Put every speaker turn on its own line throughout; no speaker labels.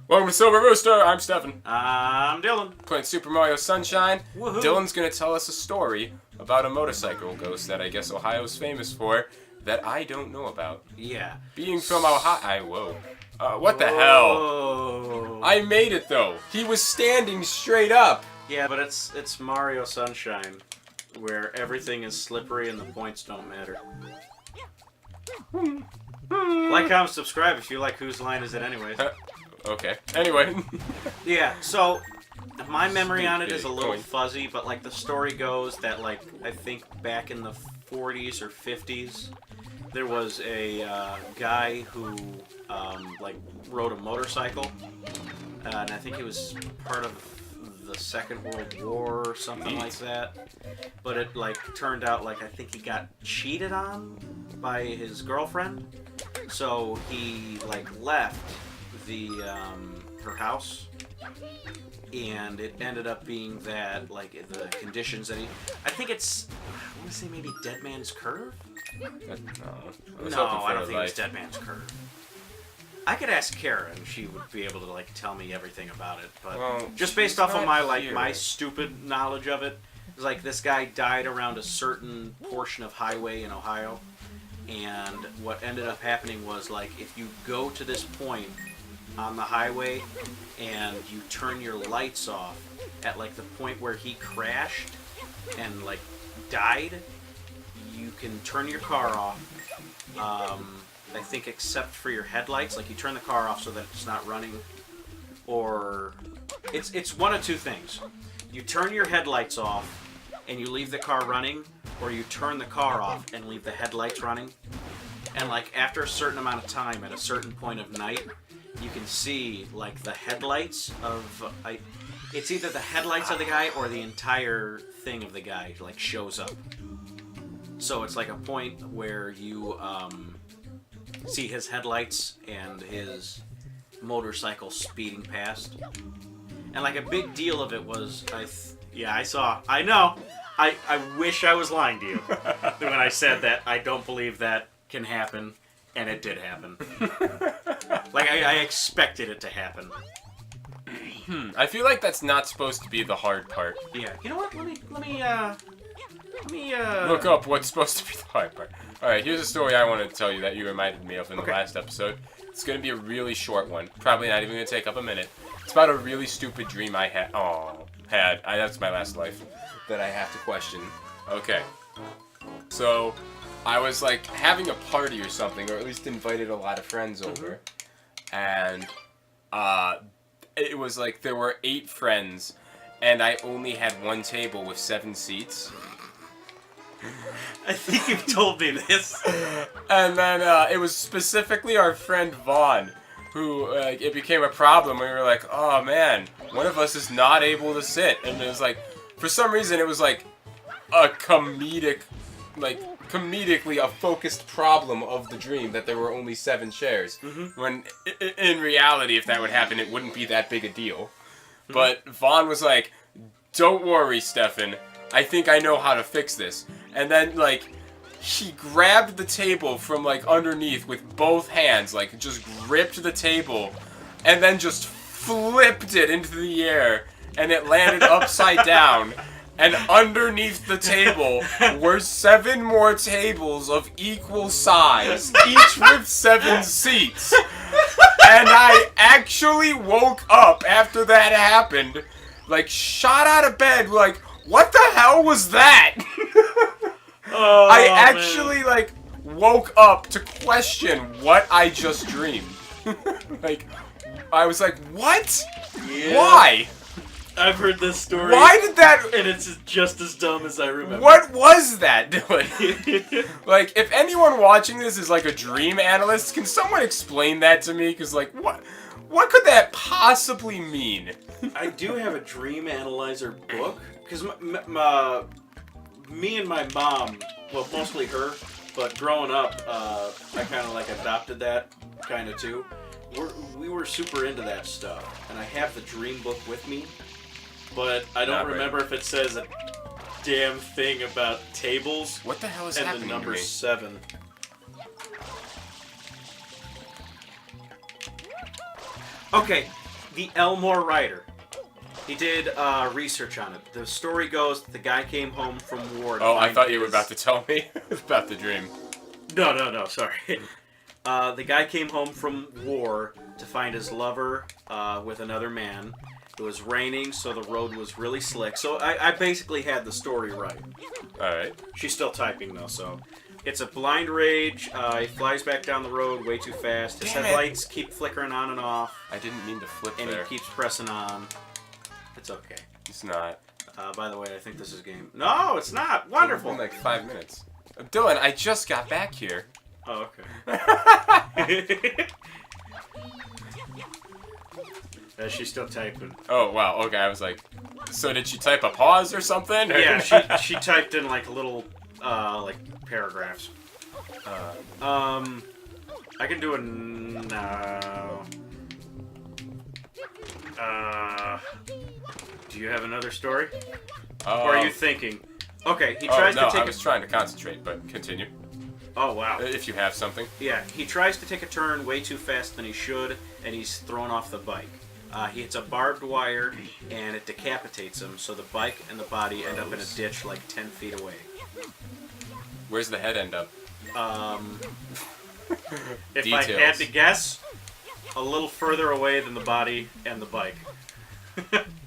Welcome to Silver Rooster. I'm Stefan.
I'm Dylan.
Playing Super Mario Sunshine.
Woohoo.
Dylan's gonna tell us a story about a motorcycle ghost that I guess Ohio's famous for that I don't know about.
Yeah.
Being from Ohio. What the hell?
Whoa.
I made it though. He was standing straight up.
Yeah, but it's Mario Sunshine, where everything is slippery and the points don't matter. Like, comment, subscribe if you like Whose Line Is It Anyways.
Okay. Anyway.
Yeah, so my memory on it is a
Stupid
little
coin.
fuzzy, but like the story goes that like I think back in the 40s or 50s, there was a guy who like rode a motorcycle, and I think he was part of the Second World War or something
Neat.
like that. But it like turned out like I think he got cheated on by his girlfriend, so he like left the her house, and it ended up being that like the conditions that I think it's I want to say maybe Dead Man's Curve.
No,
I don't think it's Dead Man's Curve. I could ask Kara and she would be able to like tell me everything about it, but
Well,
just based
she's
off of
not
my like
here.
my stupid knowledge of it, it's like this guy died around a certain portion of highway in Ohio, and what ended up happening was like if you go to this point on the highway and you turn your lights off at like the point where he crashed and like died, you can turn your car off. I think except for your headlights, like you turn the car off so that it's not running, or it's one of two things. You turn your headlights off and you leave the car running, or you turn the car off and leave the headlights running. And like after a certain amount of time at a certain point of night, you can see like the headlights of it's either the headlights of the guy or the entire thing of the guy like shows up. So it's like a point where you see his headlights and his motorcycle speeding past. And like a big deal of it was I know. I wish I was lying to you when I said that I don't believe that can happen, and it did happen. Like I expected it to happen.
I feel like that's not supposed to be the hard part.
Yeah. You know what? Let me
Look up what's supposed to be the hard part. Alright, here's a story I want to tell you that you reminded me of in the last episode. It's going to be a really short one. Probably not even going to take up a minute. It's about a really stupid dream I had. That's my last life that I have to question. Okay. So, I was like having a party or something, or at least invited a lot of friends over. And it was like there were 8 friends, and I only had one table with 7 seats.
I think you've told me this.
And then it was specifically our friend Vaughn who it became a problem. We were like, oh man, one of us is not able to sit. And it was like, for some reason it was like a comedically a focused problem of the dream that there were only 7 chairs. When in reality, if that would happen, it wouldn't be that big a deal. But Vaughn was like, don't worry, Stefan. I think I know how to fix this. And then, like, he grabbed the table from, like, underneath with both hands, like, just gripped the table, and then just flipped it into the air, and it landed upside down. And underneath the table were 7 more tables of equal size, each with 7 seats. And I actually woke up after that happened, like, shot out of bed, like, what the hell was that?
Oh,
I actually, like, woke up to question what I just dreamed. Like, I was like, what?
Yeah.
Why?
I've heard this story.
Why did that...
And it's just as dumb as I remember.
What was that, Dylan? Like, if anyone watching this is, like, a dream analyst, can someone explain that to me? Because, like, what could that possibly mean?
I do have a dream analyzer book. Because me and my mom, well, mostly her, but growing up, I kind of, like, adopted that kind of, too. We were super into that stuff. And I have the dream book with me. But I don't remember if it says a damn thing about tables.
What the hell is
and
happening
the number
to me?
7.
Okay, the Elmore writer. He did research on it. The story goes that the guy came home from war.
Oh, I thought you were about to tell me about the dream.
No, sorry. The guy came home from war to find his lover with another man. It was raining, so the road was really slick. So I basically had the story right.
Alright.
She's still typing, though, so... It's a blind rage. He flies back down the road way too fast. His headlights keep flickering on and off.
I didn't mean to flip
And
there.
he keeps pressing on. It's okay.
It's not.
By the way, I think this is game... No, it's not! Wonderful!
It's been like 5 minutes. Dylan, I just got back here.
Oh, okay. She's still typing.
Oh, wow. Okay, I was like... So did she type a pause or something? Or?
Yeah, she typed in like little, like paragraphs. I can do it now. Do you have another story? Or are you thinking? Okay, he tries to take.
I was trying to concentrate, but continue.
Oh wow!
If you have something.
Yeah, he tries to take a turn way too fast than he should, and he's thrown off the bike. He hits a barbed wire, and it decapitates him. So the bike and the body end up in a ditch like 10 feet away.
Where's the head end up?
If
Details.
I had to guess, a little further away than the body and the bike.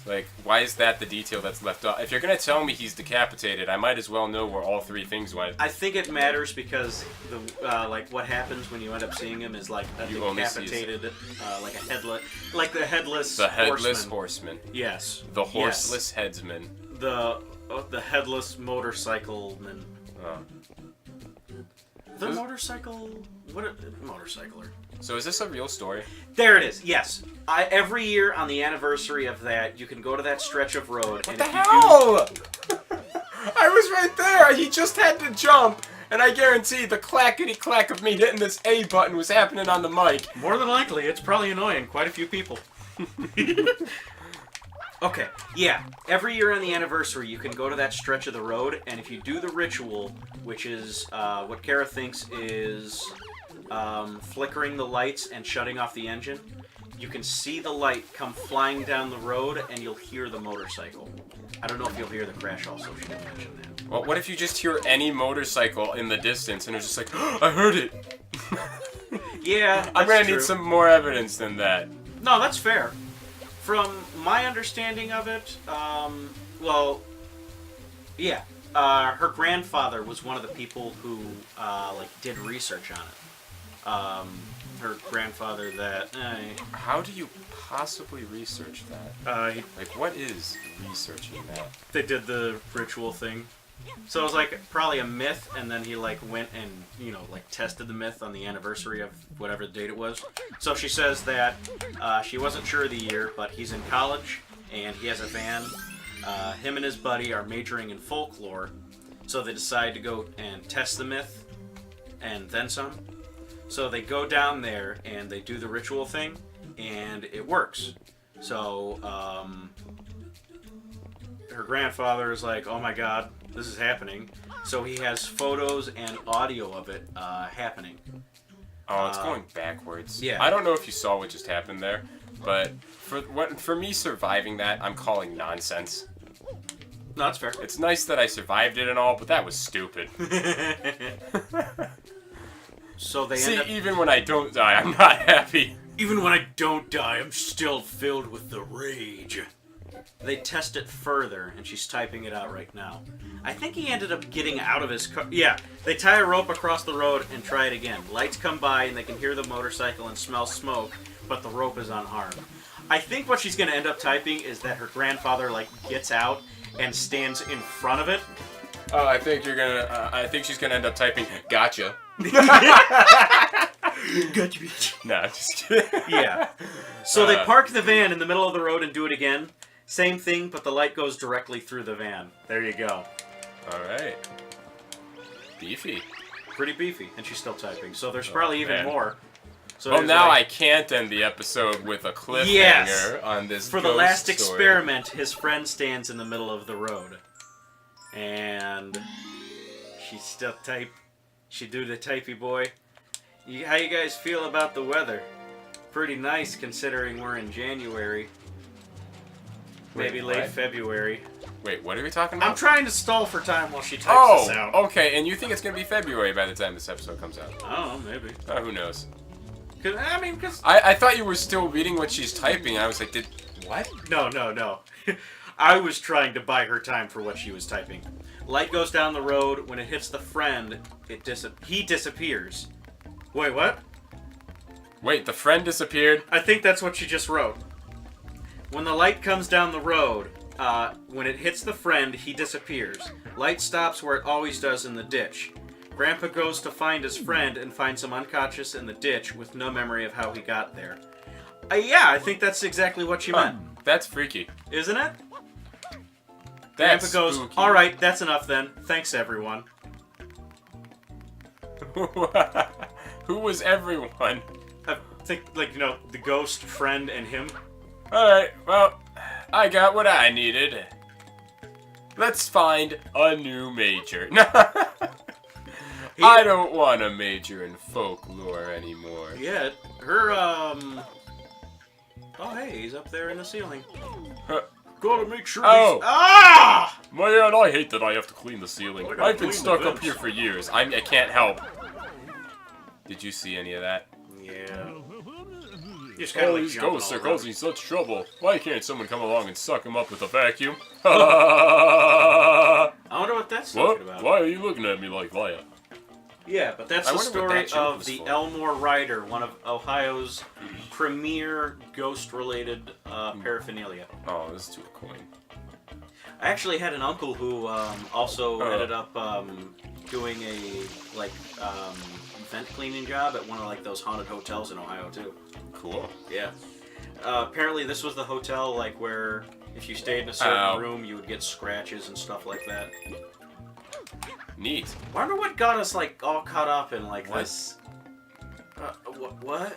Like, why is that the detail that's left off? If you're gonna tell me he's decapitated, I might as well know where all three things went.
I think it matters because the like what happens when you end up seeing him is like a decapitated, like a headless, like the headless.
The headless horseman.
Yes.
The horseless headsman.
The headless motorcycleman. The motorcycle. Motorcycler.
So is this a real story?
There it is. Yes. Every year on the anniversary of that, you can go to that stretch of road.
What the hell? I was right there. He just had to jump, and I guarantee the clackety clack of me hitting this A button was happening on the mic.
More than likely, it's probably annoying quite a few people. Okay. Yeah. Every year on the anniversary, you can go to that stretch of the road, and if you do the ritual, which is what Kara thinks is flickering the lights and shutting off the engine, you can see the light come flying down the road, and you'll hear the motorcycle. I don't know if you'll hear the crash also. She didn't mention that.
Well, what if you just hear any motorcycle in the distance, and it's just like, oh, I heard it?
Yeah,
I'm gonna
true.
need some more evidence than that.
No, that's fair. From my understanding of it, well, yeah, her grandfather was one of the people who like did research on it. Her grandfather that.
How do you possibly research that? Like, what is researching that?
They did the ritual thing. So it was like probably a myth, and then he like went and like tested the myth on the anniversary of whatever date it was. So she says that she wasn't sure of the year, but he's in college and he has a van. Him and his buddy are majoring in folklore, so they decide to go and test the myth and then some. So they go down there and they do the ritual thing, and it works. So her grandfather is like, "Oh my God, this is happening." So he has photos and audio of it happening.
Oh, it's going backwards.
Yeah.
I don't know if you saw what just happened there, but for me surviving that, I'm calling nonsense.
No, that's fair.
It's nice that I survived it and all, but that was stupid.
So they
See,
end up...
even when I don't die, I'm not happy.
Even when I don't die, I'm still filled with the rage. They test it further, and she's typing it out right now. I think he ended up getting out of his car. Yeah, they tie a rope across the road and try it again. Lights come by, and they can hear the motorcycle and smell smoke, but the rope is unharmed. I think what she's going to end up typing is that her grandfather, like, gets out and stands in front of it.
Oh, I think she's gonna end up typing, gotcha.
Gotcha, bitch.
No, just kidding.
Yeah. So they park the van in the middle of the road and do it again. Same thing, but the light goes directly through the van. There you go.
Alright. Beefy.
Pretty beefy. And she's still typing. So there's probably even more. So
well,
there's
now
like,
I can't end the episode with a cliffhanger
yes!
on this
For the
ghost
last
story.
experiment, his friend stands in the middle of the road. And she still type. She do the typey boy. How you guys feel about the weather? Pretty nice considering we're in January. Maybe
Wait,
late
what?
February.
Wait, what are we talking about?
I'm trying to stall for time while she types this out.
Okay, and you think it's gonna be February by the time this episode comes out?
I don't know, maybe.
Who knows?
Because
I thought you were still reading what she's typing. I was like, what?
No. I was trying to buy her time for what she was typing. Light goes down the road. When it hits the friend, he disappears. Wait, what?
Wait, the friend disappeared?
I think that's what she just wrote. When the light comes down the road, when it hits the friend, he disappears. Light stops where it always does in the ditch. Grandpa goes to find his friend and finds him unconscious in the ditch with no memory of how he got there. Yeah, I think that's exactly what she meant.
That's freaky.
Isn't it?
That's
Grandpa goes,
spooky.
alright, that's enough then. Thanks, everyone.
Who was everyone?
I think, the ghost, friend, and him.
Alright, well, I got what I needed. Let's find a new major. I don't want to major in folklore anymore.
Yeah, her, Oh, hey, he's up there in the ceiling. Gotta make sure
Oh.
Ah!
Man, I hate that I have to clean the ceiling.
I gotta
I've been
clean
stuck
the
up
vents.
here for years. I can't help. Did you see any of that?
Yeah. You just kinda,
These
jumping
ghosts
all
are
around.
causing such trouble. Why can't someone come along and suck them up with a vacuum?
I wonder what that's
What?
talking about.
Why are you looking at me like that?
Yeah, but that's
I
the
wonder what
story
that joke
of
was
the
for.
Elmore Rider, one of Ohio's premier ghost-related paraphernalia.
Oh, this is to a coin.
I actually had an uncle who also
Oh.
ended up doing a vent cleaning job at one of those haunted hotels in Ohio too.
Cool.
Yeah. Apparently, this was the hotel where if you stayed in a certain
Ow.
room, you would get scratches and stuff like that.
Neat.
Wonder what got us all caught up in
What?
this. What?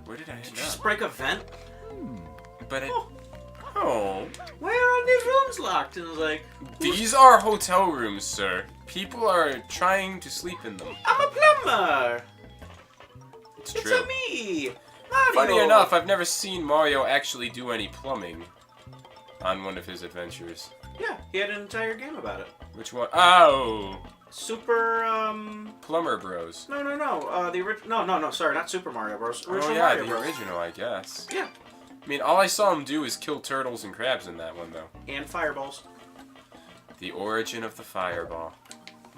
Where did I
Did
end
you just
up?
break a vent?
But
Oh.
Oh.
Why are all these rooms locked? And I was like,
These are hotel rooms, sir. People are trying to sleep in them.
I'm a plumber.
It's
It's
true.
a me. Mario.
Funny enough, I've never seen Mario actually do any plumbing on one of his adventures.
Yeah, he had an entire game about it.
Which one? Oh,
Super,
Plumber Bros.
No, the original. No, sorry, not Super Mario Bros.
Oh
Original
yeah,
Mario
the
Bros.
original, I guess.
Yeah,
I mean, all I saw him do is kill turtles and crabs in that one, though.
and fireballs.
The origin of the fireball.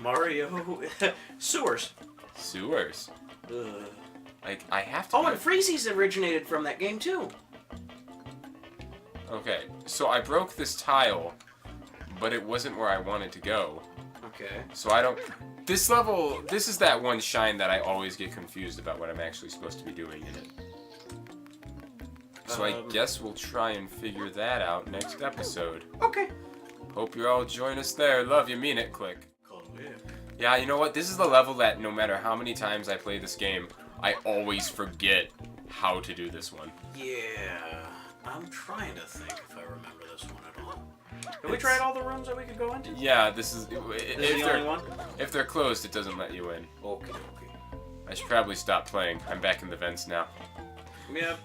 Mario sewers.
Sewers.
Ugh.
Like, I have to.
Oh,
be-
and Freezy's originated from that game too.
Okay, so I broke this tile, but it wasn't where I wanted to go.
Okay.
So I don't. This level, this is that one shine that I always get confused about what I'm actually supposed to be doing in it. So I guess we'll try and figure that out next episode.
Okay.
Hope you all join us there. Love you, mean it. Click. Yeah, you know what? This is the level that no matter how many times I play this game, I always forget how to do this one.
Yeah. I'm trying to think if I remember this one at all. Have we tried all the rooms that we could go into?
Yeah, this is.
This is the only one?
If they're closed, it doesn't let you in.
Okay.
I should probably stop playing. I'm back in the vents now.
Yeah.